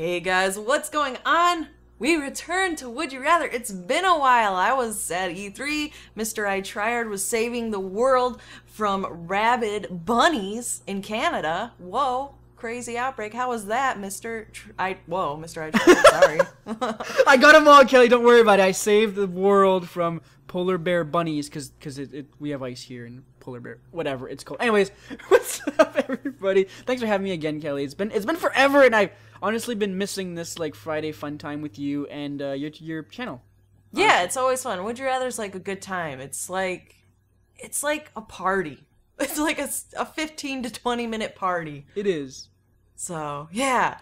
Hey guys, what's going on? We returned to Would You Rather. It's been a while. I was at E3. Mr. I Triard was saving the world from rabid bunnies in Canada. Whoa, crazy outbreak. How was that, Mr. I Triard, sorry. I got them all, Kelly. Don't worry about it. I saved the world from polar bear bunnies because we have ice here and polar bear, whatever it's called. Anyways, what's up, everybody? Thanks for having me again, Kelly. It's been forever, and I've honestly been missing this like Friday fun time with you and your channel. Yeah, it's always fun. Would You Rather's like a good time. It's like a party. It's like a 15 to 20 minute party. It is. So yeah,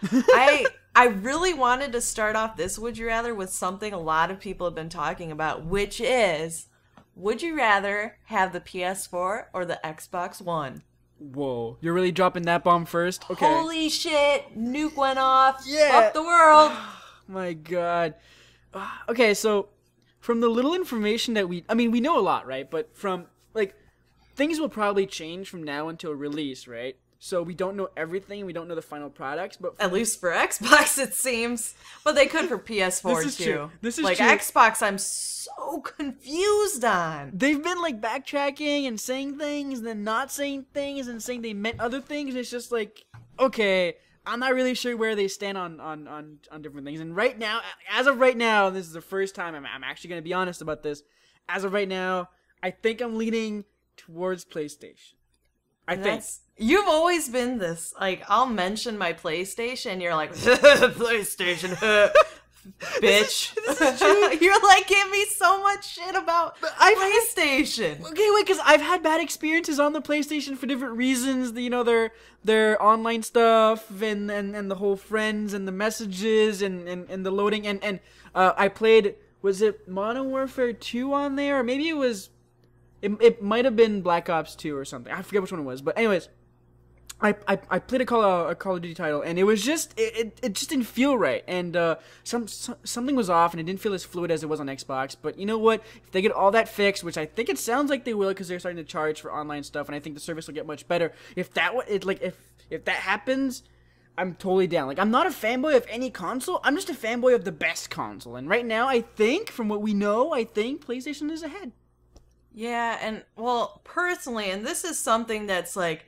I really wanted to start off this Would You Rather with something a lot of people have been talking about, which is, would you rather have the PS4 or the Xbox One? Whoa, you're really dropping that bomb first? Okay. Holy shit, nuke went off. Yeah. Fuck the world. My God. Okay, so from the little information that we know a lot, right? But from, like, things will probably change from now until release, right? So we don't know everything. We don't know the final products, but at least for Xbox, it seems. But they could for PS4 this is too. True. This is like true. Xbox, I'm so confused on. They've been like backtracking and saying things, and then not saying things, and saying they meant other things. And it's just like, okay, I'm not really sure where they stand on different things. And right now, as of right now, this is the first time I'm actually gonna be honest about this. As of right now, I think I'm leaning towards PlayStation. I think. You've always been this, like, I'll mention my PlayStation, you're like, PlayStation, bitch. This is true. You're like, give me so much shit about PlayStation. Okay, wait, because I've had bad experiences on the PlayStation for different reasons. You know, their online stuff and the whole friends and the messages and the loading. And I played, was it Modern Warfare 2 on there? Or maybe it was, it might have been Black Ops 2 or something. I forget which one it was. But anyways, I played a Call of Duty title, and it was just it just didn't feel right, and something was off, and it didn't feel as fluid as it was on Xbox. But you know what? If they get all that fixed, which I think it sounds like they will, because they're starting to charge for online stuff, and I think the service will get much better. If that happens, I'm totally down. Like, I'm not a fanboy of any console. I'm just a fanboy of the best console, and right now, I think from what we know, I think PlayStation is ahead. Yeah, and well, personally, and this is something that's like,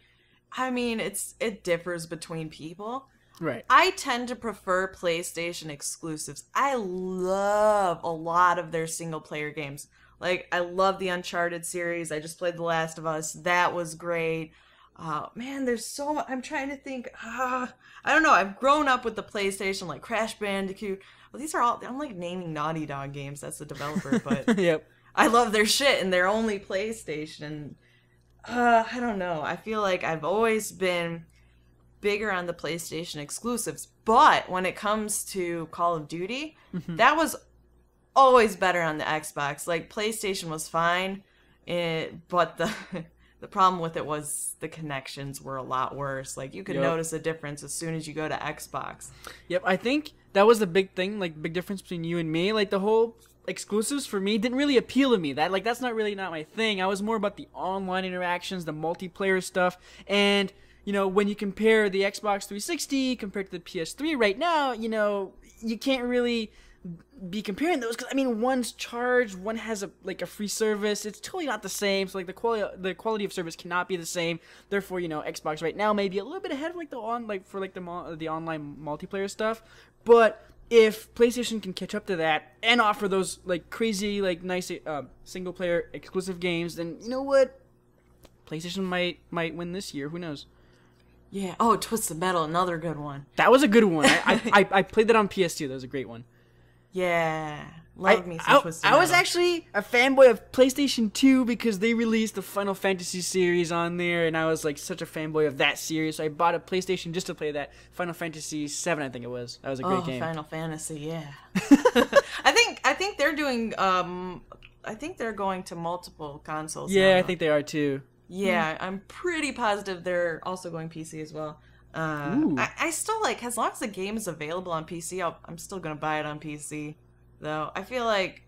I mean, it differs between people. Right. I tend to prefer PlayStation exclusives. I love a lot of their single-player games. Like, I love the Uncharted series. I just played The Last of Us. That was great. Man, there's so much. I'm trying to think. I don't know. I've grown up with the PlayStation, like Crash Bandicoot. Well, these are all, I'm like naming Naughty Dog games. That's the developer, but Yep. I love their shit, and they're only PlayStation. I don't know. I feel like I've always been bigger on the PlayStation exclusives, but when it comes to Call of Duty, that was always better on the Xbox. Like, PlayStation was fine, but the problem with it was the connections were a lot worse. Like, you could notice a difference as soon as you go to Xbox. Yep, I think that was the big thing, like, big difference between you and me. Like, the whole exclusives for me didn't really appeal to me. That's not my thing. I was more about the online interactions, the multiplayer stuff, and you know, when you compare the Xbox 360 compared to the PS3 right now, you know, you can't really be comparing those, because I mean, one's charged, one has a free service. It's totally not the same. So like the quality of service cannot be the same. Therefore, you know, Xbox right now may be a little bit ahead of like the online multiplayer stuff, but if PlayStation can catch up to that and offer those like crazy, like nice single player exclusive games, then you know what? PlayStation might win this year. Who knows? Yeah. Oh, Twisted Metal, another good one. That was a good one. I played that on PS2. That was a great one. Yeah. Love me some Twisted Metal. I was actually a fanboy of PlayStation 2 because they released the Final Fantasy series on there, and I was like such a fanboy of that series. So I bought a PlayStation just to play that. Final Fantasy 7, I think it was. That was a great game. Final Fantasy, yeah. I think they're doing I think they're going to multiple consoles. Yeah, now. I think they are too. Yeah, I'm pretty positive they're also going PC as well. I still like, as long as the game is available on PC, I'm still gonna buy it on PC. Though I feel like,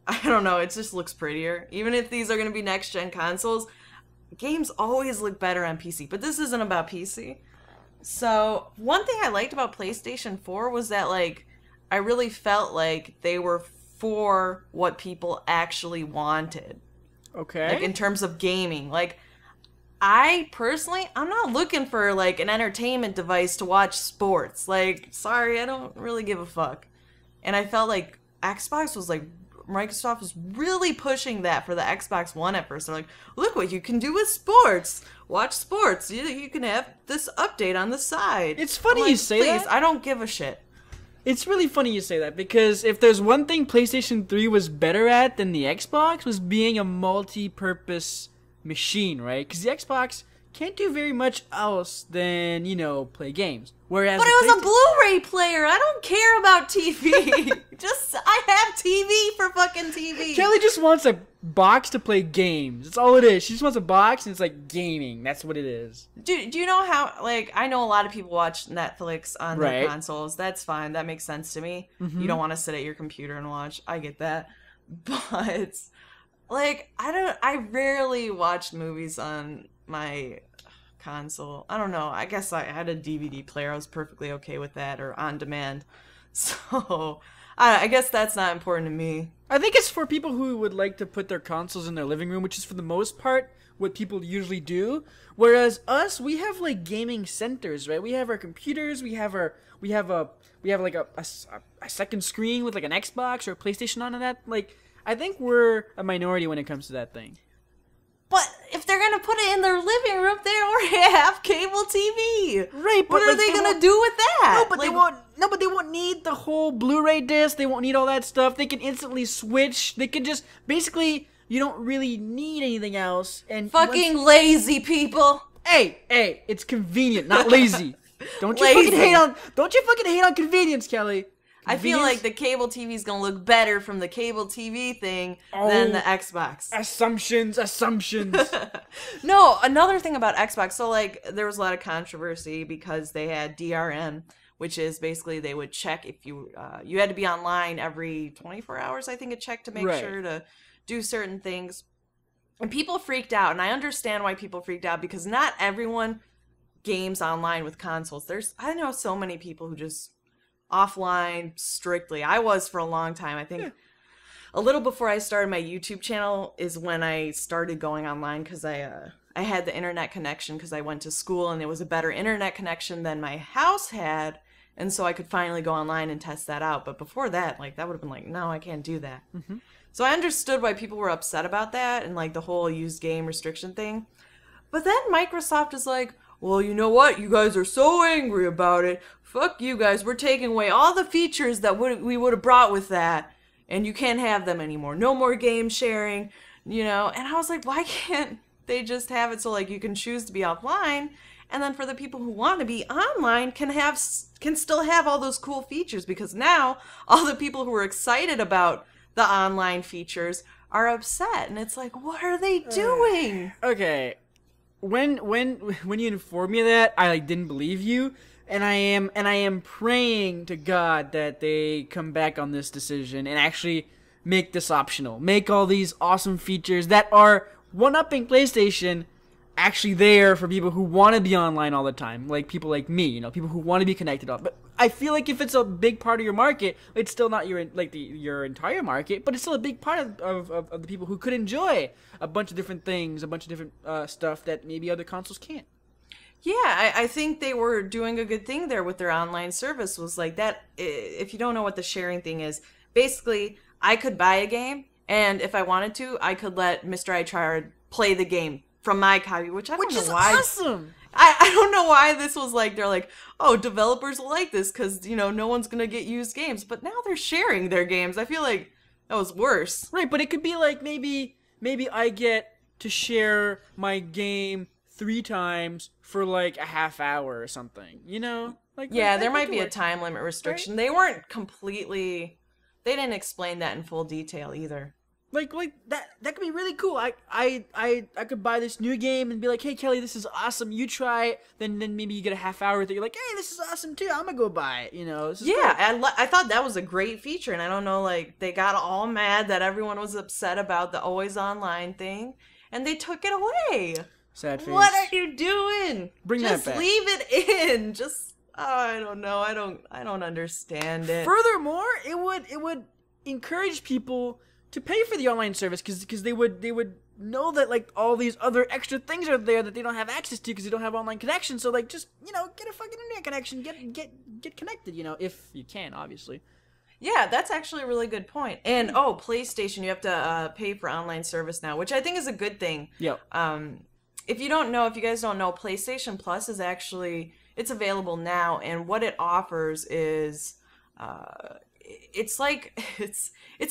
I don't know, it just looks prettier. Even if these are gonna be next gen consoles, games always look better on PC. But this isn't about PC. So, one thing I liked about PlayStation 4 was that, like, I really felt like they were for what people actually wanted. Like, Okay. in terms of gaming. Like, I personally, I'm not looking for, like, an entertainment device to watch sports. Like, sorry, I don't really give a fuck. And I felt like Xbox was, like, Microsoft was really pushing that for the Xbox One at first. They're like, look what you can do with sports. Watch sports. You can have this update on the side. It's funny I'm like, you say please, that. I don't give a shit. It's really funny you say that because if there's one thing PlayStation 3 was better at than the Xbox was being a multi-purpose machine, right? Because the Xbox can't do very much else than, play games. Whereas But it was a Blu-ray player. I don't care about TV. I have TV for fucking TV. Kelly just wants a box to play games. That's all it is. She just wants a box and it's like gaming. That's what it is. Do you know how, like, I know a lot of people watch Netflix on their Right. consoles. That's fine. That makes sense to me. Mm-hmm. You don't want to sit at your computer and watch. I get that. But, like, I rarely watched movies on my console. I don't know. I guess I had a DVD player. I was perfectly okay with that, or on demand. So, I guess that's not important to me. I think it's for people who would like to put their consoles in their living room, which is for the most part what people usually do. Whereas us, we have like gaming centers, right? We have our computers, we have like a second screen with like an Xbox or a PlayStation on that. Like, I think we're a minority when it comes to that thing. But if they're gonna put it in their living room, they already have cable TV. Right, but What are like, they gonna won't- do with that? No, but Like, they won't. No, but they won't need the whole Blu-ray disc. They won't need all that stuff. They can instantly switch. They can just basically. You don't really need anything else. And fucking lazy people. hey, it's convenient, not lazy. Don't you Lazy. fucking hate on. Don't you fucking hate on convenience, Kelly. I feel Convenience? like the cable TV is gonna look better from the cable TV thing than the Xbox. Assumptions. No, another thing about Xbox, so like there was a lot of controversy because they had DRM, which is basically they would check if you had to be online every 24 hours, I think it checked to make Right. sure to do certain things. And people freaked out, and I understand why people freaked out because not everyone games online with consoles. I know so many people who just offline strictly. I was for a long time. I think a little before I started my YouTube channel is when I started going online because I had the internet connection because I went to school and it was a better internet connection than my house had, and so I could finally go online and test that out. But before that, like that would have been like, no, I can't do that. Mm-hmm. So I understood why people were upset about that and like the whole used game restriction thing. But then Microsoft is like, well, you know what? You guys are so angry about it. Fuck you guys. We're taking away all the features that we would have brought with that, and you can't have them anymore. No more game sharing, And I was like, why can't they just have it so like you can choose to be offline, and then for the people who want to be online can still have all those cool features? Because now all the people who are excited about the online features are upset, and it's like, what are they doing? Okay. When you informed me of that, I like didn't believe you, and I am praying to God that they come back on this decision and actually make this optional. Make all these awesome features that are one-upping PlayStation actually there for people who want to be online all the time, like people like me, people who want to be connected on. But I feel like if it's a big part of your market, it's still not your entire market, but it's still a big part of the people who could enjoy a bunch of different things, a bunch of different stuff that maybe other consoles can't. Yeah, I think they were doing a good thing there with their online service. Was like that. If you don't know what the sharing thing is, basically, I could buy a game, and if I wanted to, I could let Mr. iTryhard play the game from my copy, which I don't know why. Awesome. I don't know why this was like, they're like, oh, developers will like this because, no one's going to get used games. But now they're sharing their games. I feel like that was worse. Right, but it could be like maybe I get to share my game 3 times for like a half hour or something, Like, Yeah, there that might could be a work. time limit restriction. Right. They didn't explain that in full detail either. Like that could be really cool. I could buy this new game and be like, hey Kelly, this is awesome. You try it. Then maybe you get a half hour with it. You're like, hey, this is awesome too. I'm gonna go buy it. This is Yeah, great. I thought that was a great feature, and I don't know, like, they got all mad that everyone was upset about the always online thing, and they took it away. Sad face. What are you doing? Bring Just that back. leave it in. Just I don't know. I don't understand it. Furthermore, it would encourage people to pay for the online service because they would know that like all these other extra things are there that they don't have access to because they don't have online connection. So like just get a fucking internet connection, get connected. If you can, obviously. Yeah, that's actually a really good point. And PlayStation, you have to pay for online service now, which I think is a good thing. Yep. If you guys don't know, PlayStation Plus is actually it's available now, and what it offers is it's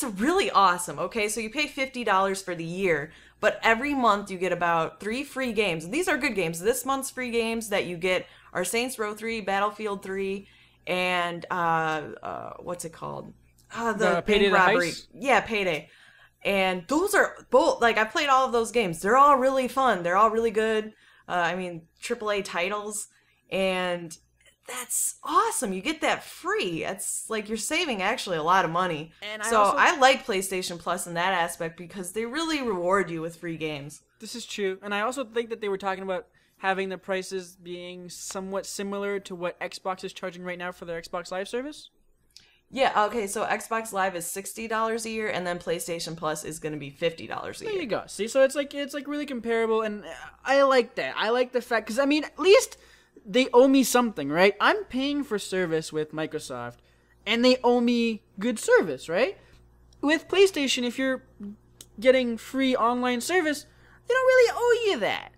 really awesome. Okay, so you pay $50 for the year, but every month you get about 3 free games. And these are good games. This month's free games that you get are Saints Row 3, Battlefield 3, and what's it called? The Payday bank the robbery. Heist? Yeah, Payday. And those are both like I played all of those games. They're all really fun. They're all really good. AAA titles, and that's awesome. You get that free. It's like you're saving actually a lot of money. And I like PlayStation Plus in that aspect because they really reward you with free games. This is true. And I also think that they were talking about having the prices being somewhat similar to what Xbox is charging right now for their Xbox Live service. Yeah, okay, so Xbox Live is $60 a year, and then PlayStation Plus is going to be $50 a year. There you go. See, so it's like really comparable, and I like that. I like the fact, because, at least they owe me something, right? I'm paying for service with Microsoft, and they owe me good service, right? With PlayStation, if you're getting free online service, they don't really owe you that.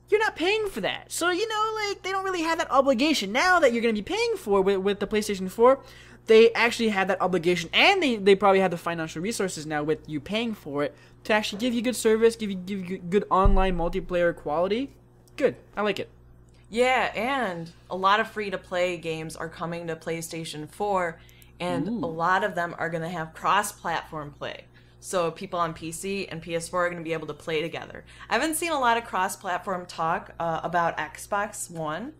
You're not paying for that. So, they don't really have that obligation. Now that you're going to be paying for with the PlayStation 4, they actually have that obligation, and they probably have the financial resources now with you paying for it to actually give you good service, give you good online multiplayer quality. Good. I like it. Yeah, and a lot of free-to-play games are coming to PlayStation 4, and a lot of them are going to have cross-platform play. So people on PC and PS4 are going to be able to play together. I haven't seen a lot of cross-platform talk about Xbox One,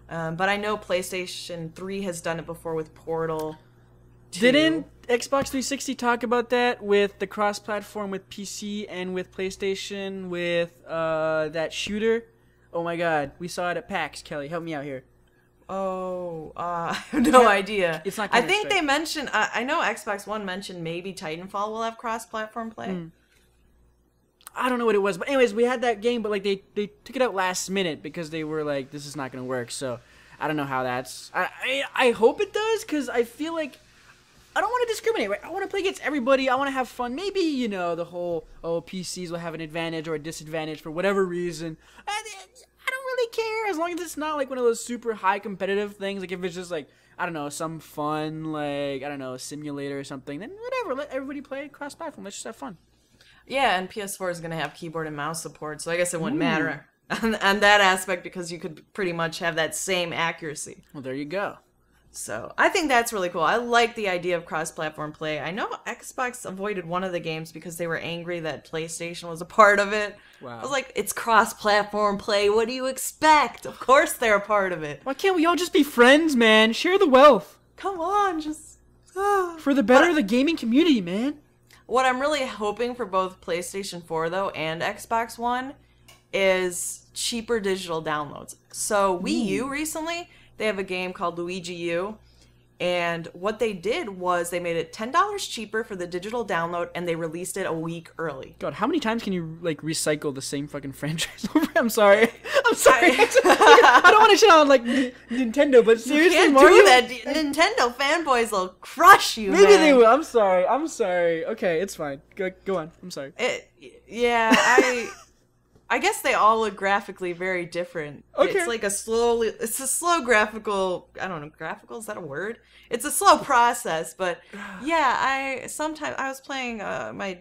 but I know PlayStation 3 has done it before with Portal 2. Didn't Xbox 360 talk about that with the cross-platform with PC and with PlayStation with that shooter? Oh my god, we saw it at PAX. Kelly, help me out here. I have no idea. It's not. I think they mentioned. I know Xbox One mentioned maybe Titanfall will have cross-platform play. I don't know what it was, but anyways, we had that game, but like they took it out last minute because they were like, this is not going to work. So I don't know how that's. I hope it does because I feel like I don't want to discriminate. Right? I want to play against everybody. I want to have fun. Maybe the whole PCs will have an advantage or a disadvantage for whatever reason. I don't really care as long as it's not like one of those super high competitive things. Like if it's just like, I don't know, some fun, like, I don't know, simulator or something, then whatever. Let everybody play cross-platform. Let's just have fun. Yeah, and PS4 is going to have keyboard and mouse support, so I guess it wouldn't matter on that aspect because you could pretty much have that same accuracy. Well, there you go. So I think that's really cool. I like the idea of cross-platform play. I know Xbox avoided one of the games because they were angry that PlayStation was a part of it. Wow. I was like, it's cross-platform play. What do you expect? Of course they're a part of it. Why can't we all just be friends, man? Share the wealth. Come on, just... For the better of the gaming community, man. What I'm really hoping for both PlayStation 4, though, and Xbox One is cheaper digital downloads. So Wii U recently... They have a game called Luigi U, and what they did was they made it $10 cheaper for the digital download, and they released it a week early. God, how many times can you like recycle the same fucking franchise over? I'm sorry. I don't want to shit on like Nintendo, but seriously, you can't Mario? do that. Nintendo fanboys will crush you. Maybe man. they will. I'm sorry. Okay, it's fine. Go on. I'm sorry. I guess they all look graphically very different. Okay. It's a slow graphical, I don't know, graphical, is that a word? It's a slow process, but yeah, I was playing my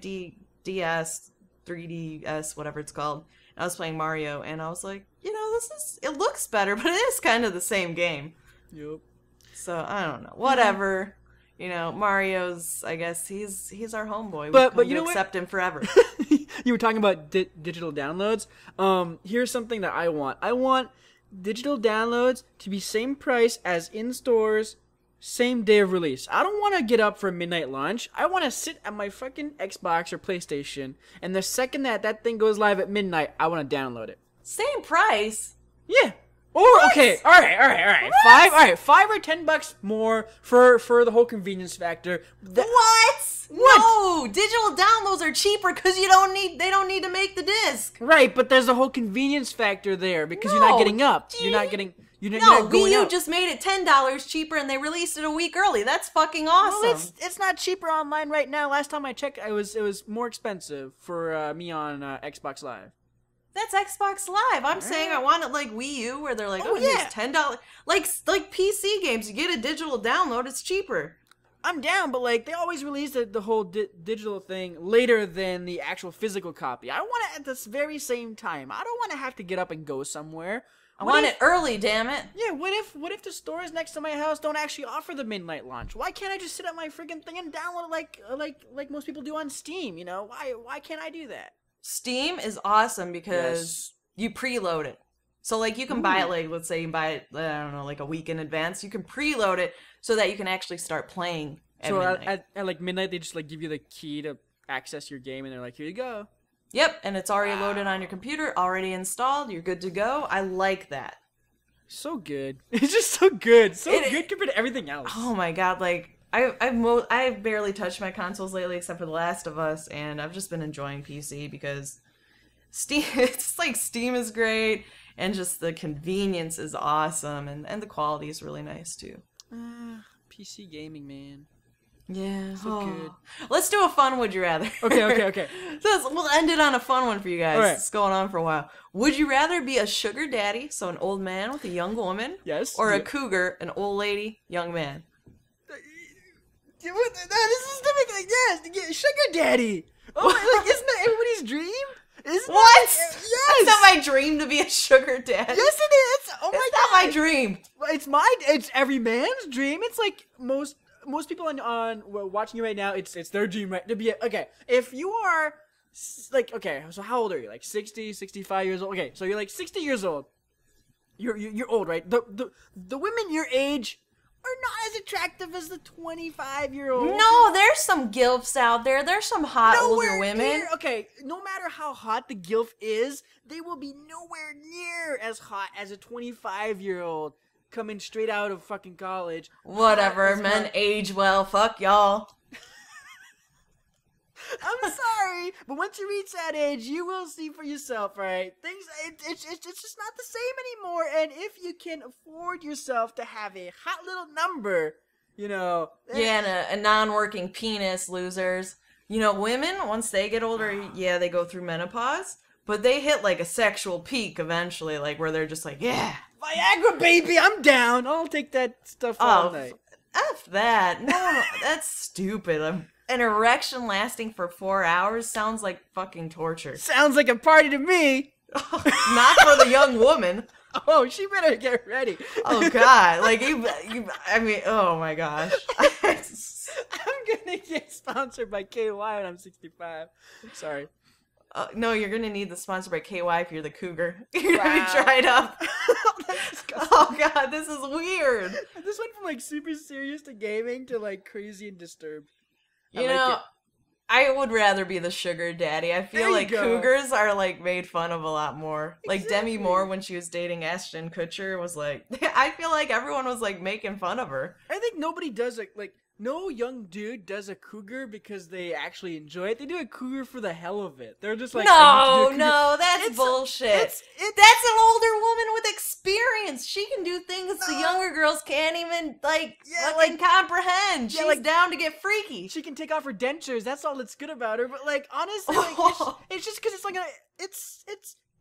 DS, 3DS, whatever it's called, and I was playing Mario, and I was like, it looks better, but it is kind of the same game. Yep. So, I don't know, whatever. Mario's, I guess, he's our homeboy. But you know what? Accept him forever. You were talking about digital downloads. Here's something that I want. I want digital downloads to be same price as in stores same day of release. I don't want to get up for midnight launch. I want to sit at my fucking Xbox or PlayStation, and the second that thing goes live at midnight, I want to download it. Same price. Yeah. Or What? okay, all right. $5 or $10 more for the whole convenience factor. What? What? No, digital downloads are cheaper because they don't need to make the disc. Right, but there's a whole convenience factor there because you're not getting up. You're not going Wii U up. just made it $10 cheaper and they released it a week early. That's fucking awesome. Well, it's not cheaper online right now. Last time I checked, it was more expensive for me on Xbox Live. That's Xbox Live. I'm saying I want it like Wii U, where they're like, Oh, yeah. here's $10. Like PC games, you get a digital download, it's cheaper. I'm down, but like they always release the whole digital thing later than the actual physical copy. I want it at this very same time. I don't want to have to get up and go somewhere. I want it early, damn it. Yeah, what if the stores next to my house don't actually offer the midnight launch? Why can't I just sit at my freaking thing and download it like most people do on Steam? You know, why can't I do that? Steam is awesome because you preload it. So like you can buy it, like let's say you buy it, I don't know, like a week in advance. You can preload it so that you can actually start playing at midnight. At like midnight, they just like give you the key to access your game, and they're like, here you go. Yep, and it's already loaded on your computer, already installed. You're good to go. I like that. So good. It's just so good. Good compared to everything else. Oh my god, like I've barely touched my consoles lately except for The Last of Us, and I've just been enjoying PC because Steam, it's like Steam is great, and just the convenience is awesome, and the quality is really nice too. PC gaming, man. Yeah, So good. Let's do a fun would you rather. Okay. So we'll end it on a fun one for you guys. All right. It's going on for a while. Would you rather be a sugar daddy, so an old man with a young woman, Yes. or a cougar, an old lady, young man? This is like yes, to get sugar daddy. Oh, like isn't that everybody's dream? Isn't What? Yes. It's not my dream to be a sugar daddy. Yes, it is. Oh my It's god. not my dream. It's every man's dream. It's like most people on watching you right now. It's their dream, right? To be okay. If you are like okay, so how old are you? Like 60, 65 years old. Okay, so you're like 60 years old. You're old, right? The women your age are not as attractive as the 25-year-old. No, there's some gilfs out there. There's some hot older women. Okay, no matter how hot the gilf is, they will be nowhere near as hot as a 25-year-old coming straight out of fucking college. Whatever, men age well. Fuck y'all. I'm sorry, but once you reach that age, you will see for yourself, right? It's just not the same anymore. And if you can afford yourself to have a hot little number, you know. Yeah, and a non-working penis, losers. You know, women, once they get older, yeah, they go through menopause, but they hit like a sexual peak eventually, like where they're just like, yeah. Viagra, baby, I'm down. I'll take that stuff all night. F that. No, that's stupid. An erection lasting for 4 hours sounds like fucking torture. Sounds like a party to me. Not for the young woman. Oh, she better get ready. Oh god, like I mean, oh my gosh. I'm gonna get sponsored by KY when I'm 65. Sorry. No, you're gonna need the sponsor by KY if you're the cougar. You're gonna be dried up. Oh god, this is weird. This went from like super serious to gaming to like crazy and disturbed. You know, I would rather be the sugar daddy. I feel like cougars are like made fun of a lot more. Like Demi Moore when she was dating Ashton Kutcher was like, I feel like everyone was like making fun of her. I think nobody does it like no young dude does a cougar because they actually enjoy it. They do a cougar for the hell of it. They're just like, no, that's bullshit. That's an older woman with experience. She can do things the younger girls can't even fucking comprehend. She's down to get freaky. She can take off her dentures. That's all that's good about her. But like honestly, like, it's just because it's like it's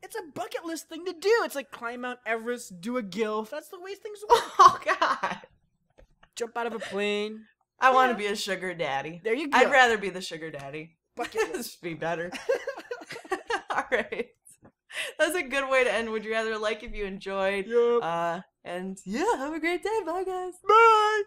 a bucket list thing to do. It's like climb Mount Everest, do a gilf. That's the way things work. Oh god. Jump out of a plane. I want to be a sugar daddy. There you go. I'd rather be the sugar daddy. Bucket This would be better. All right. That's a good way to end. Would you rather like if you enjoyed? Yep. And yeah, have a great day. Bye, guys. Bye.